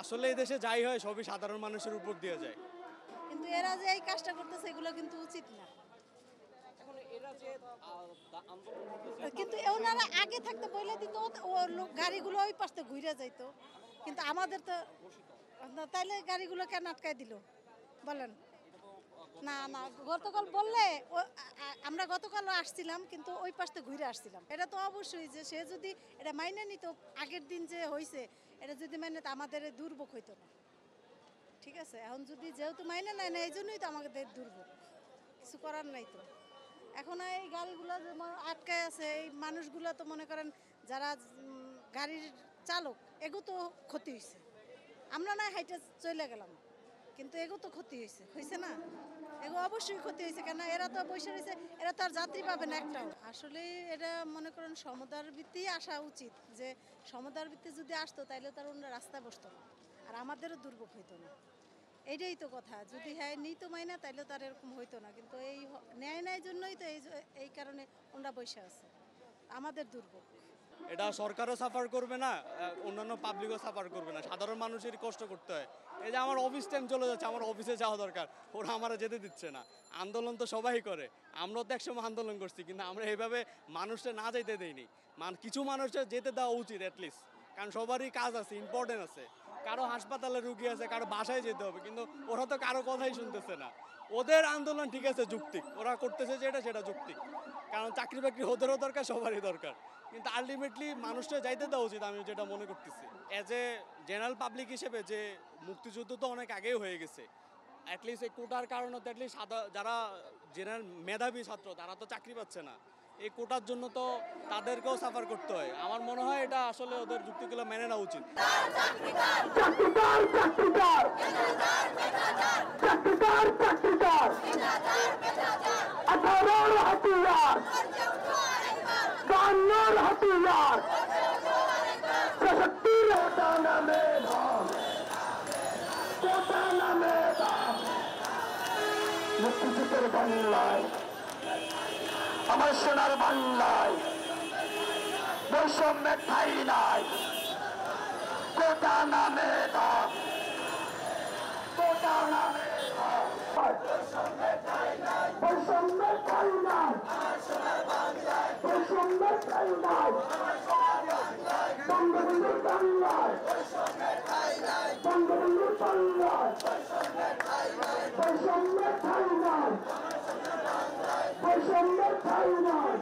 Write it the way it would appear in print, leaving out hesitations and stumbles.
আসলে এই দেশে যাই হয় সবই সাধারণ মানুষের উপর দিয়ে যায়। কিন্তু এরা যে এই কাজটা করতেছে এগুলো কিন্তু উচিত না। কিন্তু ওনারা আগে থাকতে বলে দিত, ও গাড়িগুলো ওই পাশে ঘুরে যাইতো, কিন্তু আমাদের তো তাইলে গাড়িগুলো কেন আটকায় দিল বলেন? না না, গতকাল বললে আমরা গতকালও আসছিলাম, কিন্তু ওই পাশে ঘুরে আসছিলাম। এটা তো অবশ্যই যে সে যদি এটা মাইনে নিত, আগের দিন যে হয়েছে এটা যদি মাইনে তো আমাদের দুর্ভোগ হইতো না। ঠিক আছে, এখন যদি যেহেতু মাইনে নেয় না, এই জন্যই তো আমাদের দুর্ভোগ, কিছু করার নাই তো। এখন এই গাড়িগুলো আটকায় আছে, এই মানুষগুলো তো মনে করেন যারা গাড়ির চালক, এগো তো ক্ষতি হয়েছে। আমরা না হাইটে চলে গেলাম, কিন্তু এগো তো ক্ষতি হয়েছে না? এগো অবশ্যই ক্ষতি হয়েছে, কেন এরা তো বসে রয়েছে, এরা তো আর যাত্রী পাবে না একটাও। আসলে এটা মনে করেন সমুদ্র ভিত্তিই আসা উচিত, যে সমুদ্র ভিত্তি যদি আসতো তাহলে তার অন্য রাস্তায় বসতো না, আর আমাদেরও দুর্ভোগ হইতো না। এইটাই তো কথা, যদি হ্যাঁ নিত মাইনা তাইলে তার এরকম হইতো না, কিন্তু এই ন্যায় ন্যায় জন্যই তো এই কারণে ওনারা বসে আছে, আমাদের দুর্ভোগ। এটা সরকারও সাফার করবে না, অন্যান্য পাবলিকও সাফার করবে না, সাধারণ মানুষেরই কষ্ট করতে হয়। এই যে আমার অফিস টাইম চলে যাচ্ছে, আমার অফিসে যাওয়া দরকার, ওরা আমার যেতে দিচ্ছে না। আন্দোলন তো সবাই করে, আমরাও তো একসময় আন্দোলন করছি, কিন্তু আমরা এইভাবে মানুষটা না যেতে দেইনি। কিছু মানুষের যেতে দেওয়া উচিত অ্যাটলিস্ট, কারণ সবারই কাজ আছে, ইম্পর্টেন্ট আছে। কারো হাসপাতালে রুগী আছে, কারো বাসায় যেতে হবে, কিন্তু ওরা তো কারো কথাই শুনতেছে না। ওদের আন্দোলন ঠিক আছে, যৌক্তিক, ওরা করতেছে যেটা সেটা যৌক্তিক, কারণ চাকরি বাকরি ওদেরও দরকার, সবারই দরকার। কিন্তু আলটিমেটলি মানুষটা যাইতে দেওয়া উচিত, আমি যেটা মনে করতেছি অ্যাজ এ জেনারেল পাবলিক হিসেবে। যে মুক্তিযুদ্ধ তো অনেক আগেই হয়ে গেছে, অ্যাটলিস্ট এই কোটার কারণে তো অ্যাটলিস্ট যারা জেনারেল মেধাবী ছাত্র তারা তো চাকরি পাচ্ছে না, এই কোটার জন্য তো তাদেরকেও সাফার করতে হয়। আমার মনে হয় এটা আসলে ওদের যুক্তিগুলো মেনে নেওয়া উচিত। মুক্তিযুদ্ধের বাংলায়, আমার সোনার বাংলায় বৈষম্যের ঠাই নাই, কোটা নামে দাম, কোটা নামে দাম, বৈষম্যের ঠাই নাই, বৈষম্যের ঠাই নাই, বৈষম্যের ঠাই নাই, বঙ্গবন্ধুর বাংলায়, বঙ্গবন্ধুর বাংলায়, বৈষম্যের ঠাই নাই, বৈষম্যের ঠাই নাই।